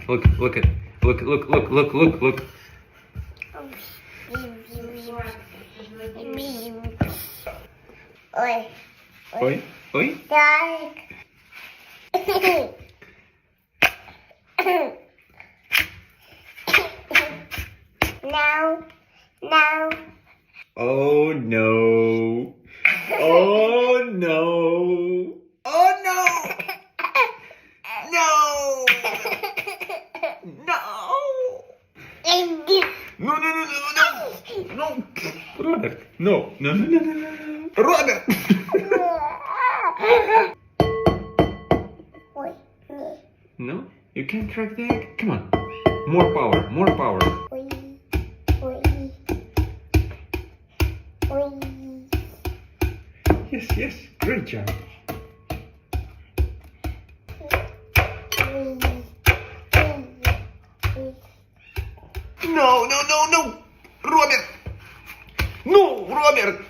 Look, look at, look. Oi. Oi, oi. Dark. Now. Oh no. Oh no. Oh no. No. No. No, no, no, no, no. No. Robert. No. No, no, no, no, no. Robert. Oi. No? You can't track the egg? Come on. More power, more power. Oi. Yes, yes. Great job. No, no, no, no. Robert. No, Robert.